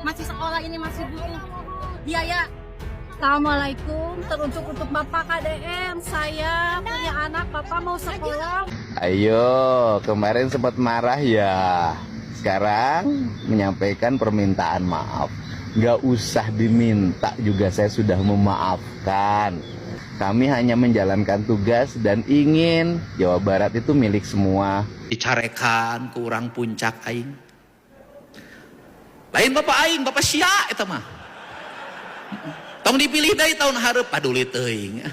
masih sekolah ini masih butuh biaya. Assalamualaikum, teruntuk untuk Bapak KDM, saya punya anak, Bapak mau sekolah. Ayo, kemarin sempat marah ya. Sekarang menyampaikan permintaan maaf. Nggak usah diminta juga, saya sudah memaafkan. Kami hanya menjalankan tugas dan ingin Jawa Barat itu milik semua. Dicarekan ke urang puncak aing. Lain bapak aing, bapak sia eta mah. Tong dipilih deui tahun hareup paduli teuing.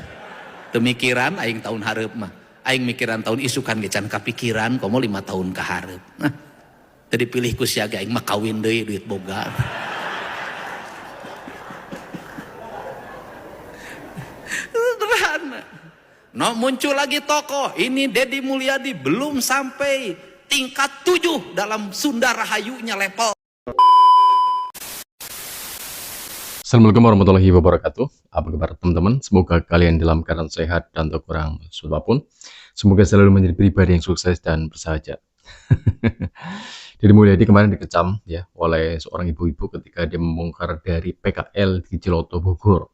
Temikiran aing tahun hareup mah. Aing mikiran tahun isukan ge can kapikiran komo 5 tahun ka hareup. Nah, teu dipilih ku siaga aing mah kawin deui duit boga. Sederhana. No, muncul lagi tokoh. Ini Deddy Mulyadi belum sampai tingkat 7 dalam Sunda Rahayunya level. Assalamualaikum warahmatullahi wabarakatuh. Apa kabar teman-teman? Semoga kalian dalam keadaan sehat dan tak kurang suatu apapun. Semoga selalu menjadi pribadi yang sukses dan bersahaja. Deddy Mulyadi kemarin dikecam ya oleh seorang ibu-ibu ketika dia membongkar dari PKL di Ciloto, Bogor.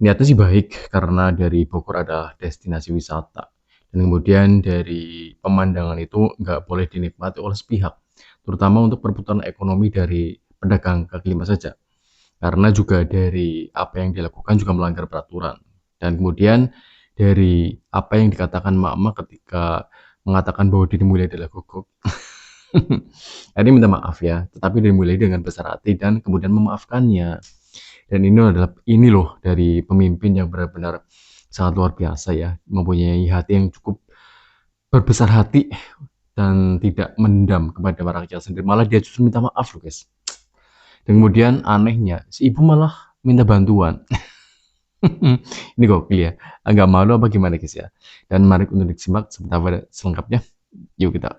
Niatnya sih baik karena dari Bogor adalah destinasi wisata. Dan kemudian dari pemandangan itu nggak boleh dinikmati oleh sepihak. Terutama untuk perputaran ekonomi dari pedagang kaki lima saja. Karena juga dari apa yang dilakukan juga melanggar peraturan. Dan kemudian dari apa yang dikatakan Mak-mak ketika mengatakan bahwa Deddy Mulyadi adalah gogok. Ini minta maaf ya, tetapi Deddy Mulyadi dengan besar hati dan kemudian memaafkannya. Dan ini loh dari pemimpin yang benar-benar sangat luar biasa ya, mempunyai hati yang cukup berbesar hati dan tidak mendam kepada rakyat sendiri. Malah dia justru minta maaf loh guys. Dan kemudian anehnya, si ibu malah minta bantuan. Ini gokil ya. Agak malu apa gimana guys ya. Dan mari untuk disimak sebentar selengkapnya. Yuk kita.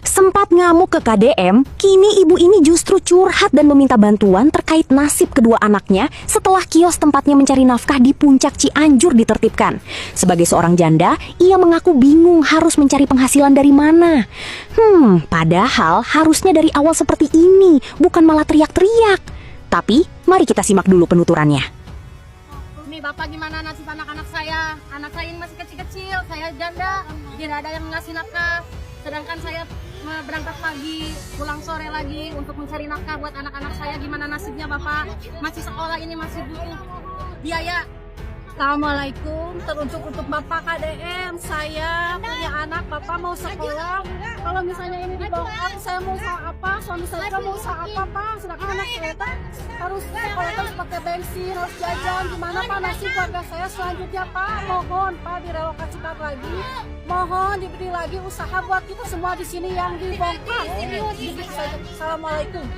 Sempat ngamuk ke KDM, kini ibu ini justru curhat dan meminta bantuan terkait nasib kedua anaknya setelah kios tempatnya mencari nafkah di Puncak Cianjur ditertibkan. Sebagai seorang janda, ia mengaku bingung harus mencari penghasilan dari mana. Padahal harusnya dari awal seperti ini, bukan malah teriak-teriak. Tapi, mari kita simak dulu penuturannya. Nih Bapak, gimana nasib anak-anak saya? Anak saya ini masih kecil-kecil, saya janda, tidak ada yang ngasih nafkah. Sedangkan saya berangkat pagi, pulang sore lagi untuk mencari nafkah buat anak-anak saya. Gimana nasibnya Bapak? Masih sekolah ini masih butuh biaya. Assalamualaikum, teruntuk untuk Bapak KDM, saya punya anak, Bapak mau sekolah. Kalau misalnya ini dibongkar, saya mau usaha apa? Suami saya mau usaha apa Pak? Sedangkan anak saya harus sekolah terus pakai bensin, harus jajan. Gimana Pak nasib keluarga saya selanjutnya Pak? Mohon Pak direlokasikan lagi. Mohon diberi lagi usaha buat kita semua di sini yang dibongkar. Assalamualaikum.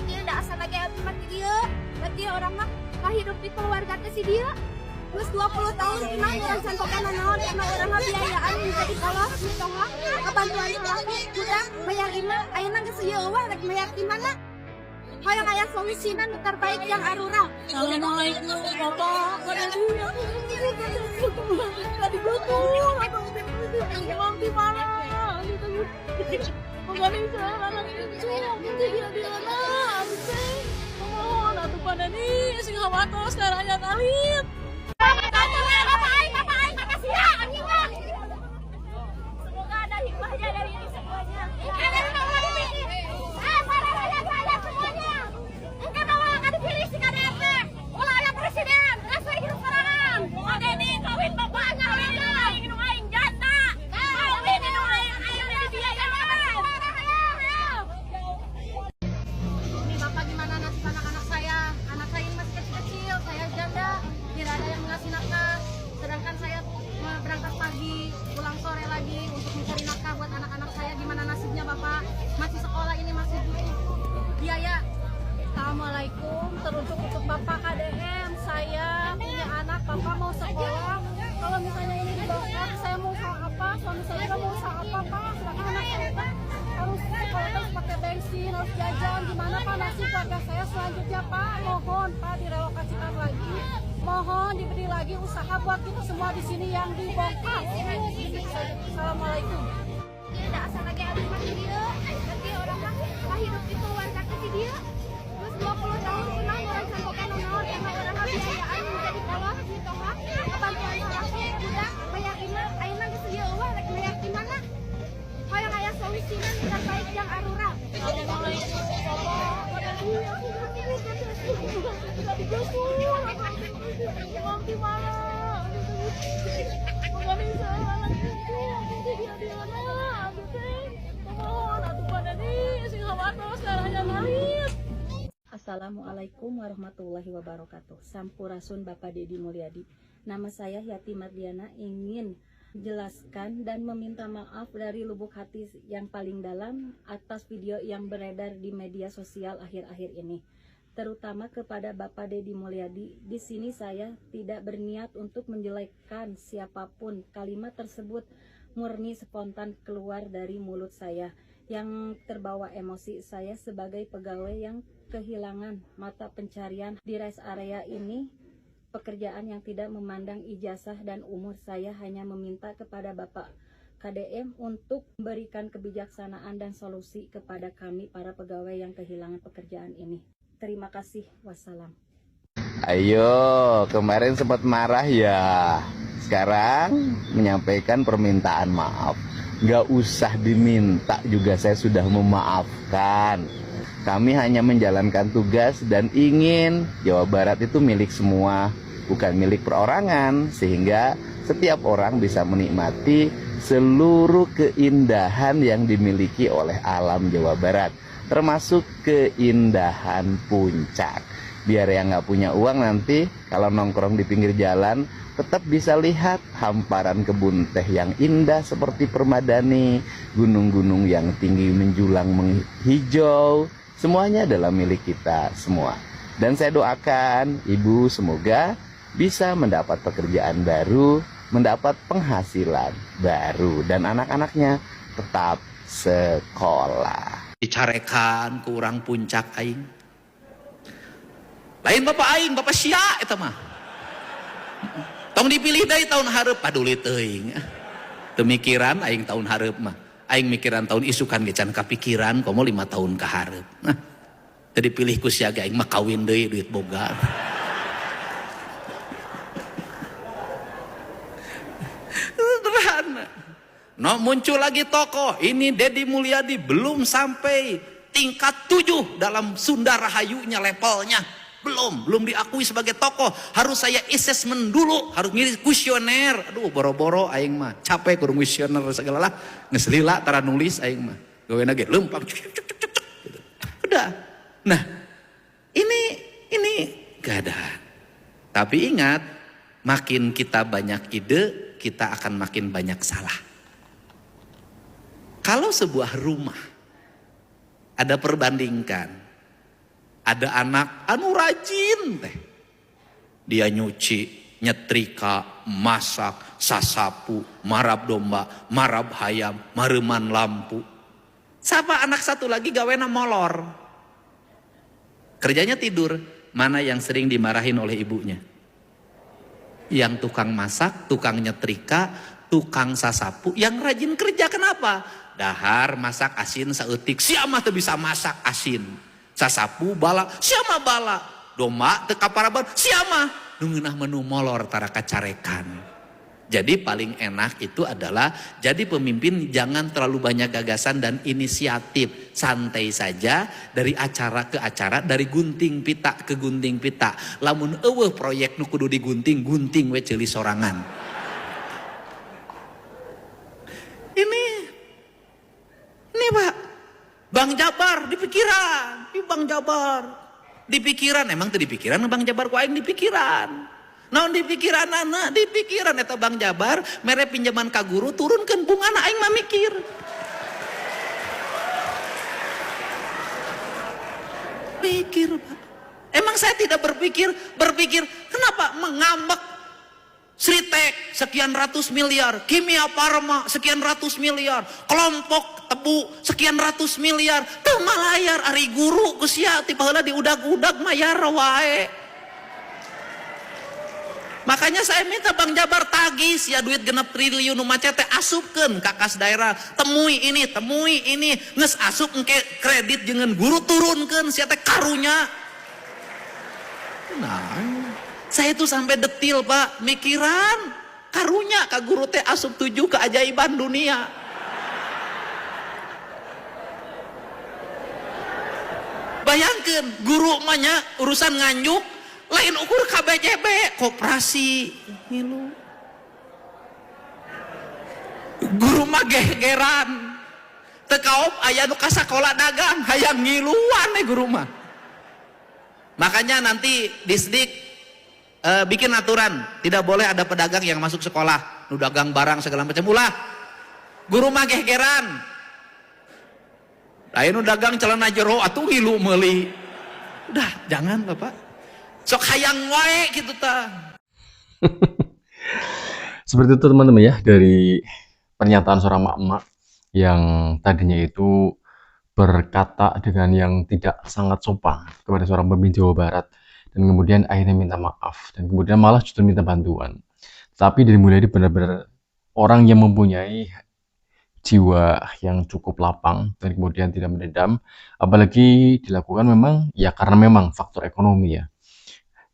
Tidak asal lagi mati dia, berarti orang mah hidup di keluarga ke si dia. Plus 20 tahun gimana yang santokan naon karena orang mah biayaan jadi kalau ditolak kebantuan lagi udah bayar ima ayeuna geus ieu eueuh rek bayar di mana? Hoyong aya solusina nu terbaik yang arurang. Assalamualaikum Bapak KDM. Tadi butuh. Emang di mana? Mengenai saya anak itu, dia di mana? Mohon atuh pada nih, sing hawatos darahnya kalit. Semoga ada hikmahnya dari ini semuanya. Semuanya. Enggak mau akan dipilih si KDRT. Ulah ada presiden, kasih hidup orang. Ada ini kawin bapaknya aing nu aing janda. Kawin nu aing dibiayakan. Nih Bapak, gimana nasib anak-anak saya? Anak saya ini masih kecil-kecil, saya janda, tidak ada yang ngasih nafkah. Sedangkan saya berangkat pagi, pulang sore lagi untuk mencari nafkah buat anak-anak saya. Gimana nasibnya Bapak? Masih sekolah ini masih butuh biaya. Assalamualaikum, teruntuk untuk Bapak KDM, saya punya anak, Bapak mau sekolah. Kalau misalnya ini dibongkar, saya mau usaha apa? Suami saya mau usaha apa Pak? Sedangkan anak saya harus sekolah terus pakai bensin, harus jajan. Gimana Pak nasib keluarga saya selanjutnya Pak? Mohon Pak direlokasikan lagi. Mohon diberi lagi usaha buat kita semua di sini yang dibongkar. Assalamualaikum. Tidak asal lagi mati dia, berarti orang mah hidup di keluarga ke si dia. Assalamualaikum warahmatullahi wabarakatuh. Sampurasun Bapak Dedi Mulyadi. Nama saya Yati Mardiana, ingin menjelaskan dan meminta maaf dari lubuk hati yang paling dalam atas video yang beredar di media sosial akhir-akhir ini. Terutama kepada Bapak Dedi Mulyadi. Di sini saya tidak berniat untuk menjelekkan siapapun. Kalimat tersebut murni spontan keluar dari mulut saya. Yang terbawa emosi, saya sebagai pegawai yang kehilangan mata pencarian di rest area ini, pekerjaan yang tidak memandang ijazah dan umur. Saya hanya meminta kepada Bapak KDM untuk memberikan kebijaksanaan dan solusi kepada kami para pegawai yang kehilangan pekerjaan ini. Terima kasih. Wassalam. Ayo, kemarin sempat marah ya. Sekarang menyampaikan permintaan maaf. Nggak usah diminta juga, saya sudah memaafkan. Kami hanya menjalankan tugas dan ingin Jawa Barat itu milik semua, bukan milik perorangan, sehingga setiap orang bisa menikmati seluruh keindahan yang dimiliki oleh alam Jawa Barat, termasuk keindahan puncak. Biar yang nggak punya uang nanti kalau nongkrong di pinggir jalan tetap bisa lihat hamparan kebun teh yang indah seperti Permadani, gunung-gunung yang tinggi menjulang menghijau, semuanya adalah milik kita semua. Dan saya doakan Ibu semoga bisa mendapat pekerjaan baru, mendapat penghasilan baru, dan anak-anaknya tetap sekolah. Dicarekan ke orang puncak aing. Lain bapak aing, bapak sia eta mah. Tong dipilih dari tahun hareup paduli teuing. Teu mikiran aing tahun hareup mah. Aing mikiran tahun isukan ge can kapikiran komo 5 tahun ka hareup. Nah, teu dipilih ku siaga aing mah kawin deui duit boga. Sederhana. No, muncul lagi tokoh. Ini Dedi Mulyadi belum sampai tingkat 7 dalam Sunda Rahayunya levelnya. Belum diakui sebagai tokoh. Harus saya assessment dulu, harus ngiris kuesioner. Aduh, boro-boro aing mah capek kurang kuesioner segala lah. Ngeselila tara nulis aing mah. Gaweana ge lempang gitu. Udah. Nah, ini gak ada. Tapi ingat, makin kita banyak ide, kita akan makin banyak salah. Kalau sebuah rumah ada perbandingkan, ada anak anu rajin teh, dia nyuci, nyetrika, masak, sasapu, marab domba, marab hayam, mareman lampu. Siapa anak satu lagi gawena molor, kerjanya tidur. Mana yang sering dimarahin oleh ibunya? Yang tukang masak, tukang nyetrika, tukang sasapu, yang rajin kerja. Kenapa? Dahar masak asin saeutik, siapa tuh bisa masak asin. Sasapu bala, siapa bala. Domba teu kaparaban, siapa nu ngeunah menu molor tara kacarekan. Jadi paling enak itu adalah jadi pemimpin jangan terlalu banyak gagasan dan inisiatif. Santai saja dari acara ke acara, dari gunting pita ke gunting pita. Lamun eueuh proyek nu kudu digunting, gunting we ceuli sorangan. Ini Pak Bang Jabar di pikiran, Bang Jabar di pikiran, emang tuh di pikiran Bang Jabar ku aing di pikiran. Naon di pikiran anak, di pikiran eta Bang Jabar mere pinjaman ka guru turunkeun bungana aing mah mikir. Pikir, Pak. Emang saya tidak berpikir kenapa mengambek Sritek sekian ratus miliar, Kimia Farma sekian ratus miliar, kelompok tebu sekian ratus miliar, teu malayar ari guru geus sia ti paheula diudag-udag mayar wae. Makanya saya minta Bang Jabar tagih ya duit 6 triliun nu macet teh asupkeun ka kas daerah, temui ini geus asup engke kredit jeung guru turunkeun sia teh karunya. Nah, saya itu sampai detil Pak, mikiran karunya ka guru teh asup 7 keajaiban dunia. Bayangkan guru mahnya urusan nganjuk lain ukur KBJB koperasi ngilu. Guru mah gegeran tekaop aya nu ka sakola dagang hayang ngiluan guru mah. Makanya nanti Disdik bikin aturan tidak boleh ada pedagang yang masuk sekolah nu dagang barang segala macam ulah. Guru mah gegeran lain nu dagang celana jero atuh ngilu meuli. Udah jangan Bapak, sok hayang wae gitu tah. Seperti itu teman-teman ya, dari pernyataan seorang emak-emak yang tadinya itu berkata dengan yang tidak sangat sopan kepada seorang pemimpin Jawa Barat, dan kemudian akhirnya minta maaf, dan kemudian malah justru minta bantuan. Tapi dari mulai benar-benar orang yang mempunyai jiwa yang cukup lapang dan kemudian tidak mendendam, apalagi dilakukan memang ya karena memang faktor ekonomi ya.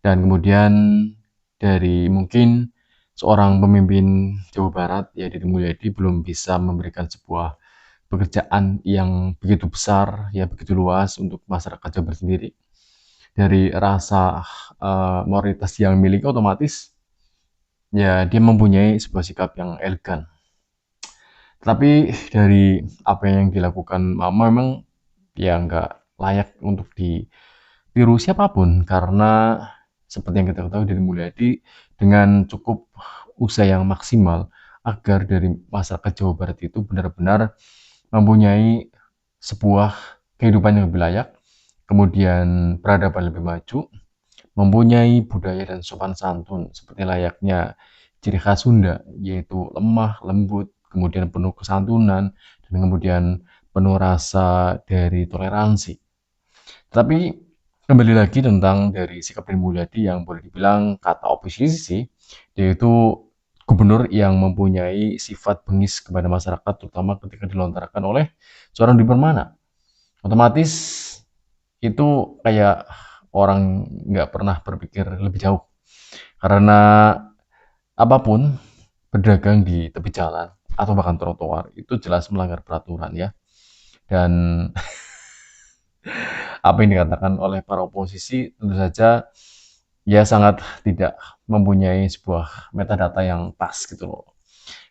Dan kemudian dari mungkin seorang pemimpin Jawa Barat ya, Deddy Mulyadi belum bisa memberikan sebuah pekerjaan yang begitu besar ya, begitu luas untuk masyarakat Jawa Barat sendiri. Dari rasa moralitas yang miliki, otomatis ya dia mempunyai sebuah sikap yang elegan. Tapi dari apa yang dilakukan Mama memang ya nggak layak untuk ditiru siapapun, karena seperti yang kita ketahui dari Mulyadi dengan cukup usaha yang maksimal agar dari masyarakat Jawa Barat itu benar-benar mempunyai sebuah kehidupan yang lebih layak, kemudian peradaban lebih maju, mempunyai budaya dan sopan santun seperti layaknya ciri khas Sunda, yaitu lemah, lembut, kemudian penuh kesantunan, dan kemudian penuh rasa dari toleransi. Tapi kembali lagi tentang dari sikap Deddy Mulyadi yang boleh dibilang kata oposisi, yaitu gubernur yang mempunyai sifat bengis kepada masyarakat, terutama ketika dilontarkan oleh seorang Di Permana. Otomatis itu kayak orang nggak pernah berpikir lebih jauh, karena apapun berdagang di tepi jalan atau bahkan trotoar itu jelas melanggar peraturan ya. Dan apa yang dikatakan oleh para oposisi tentu saja ya sangat tidak mempunyai sebuah metadata yang pas gitu loh.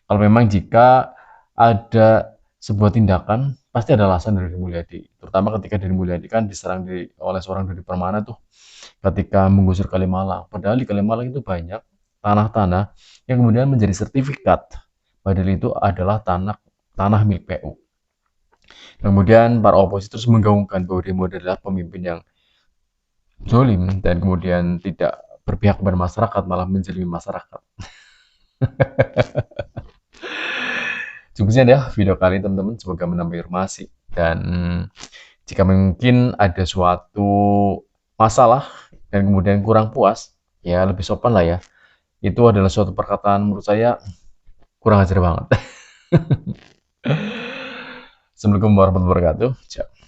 Kalau memang jika ada sebuah tindakan, pasti ada alasan dari Deddy Mulyadi. Terutama ketika Deddy Mulyadi kan diserang oleh seorang Di Permana tuh ketika menggusur Kalimalang. Padahal di Kalimalang itu banyak tanah-tanah yang kemudian menjadi sertifikat, padahal itu adalah tanah milik PU. Kemudian para oposisi terus menggaungkan bahwa demo adalah pemimpin yang zolim dan kemudian tidak berpihak kepada masyarakat, malah menzalimi masyarakat. Cukup sekian ya video kali ini teman-teman, semoga menambah informasi. Dan jika mungkin ada suatu masalah dan kemudian kurang puas, ya lebih sopan lah ya. Itu adalah suatu perkataan menurut saya kurang ajar banget. Assalamualaikum warahmatullahi wabarakatuh. Ciao.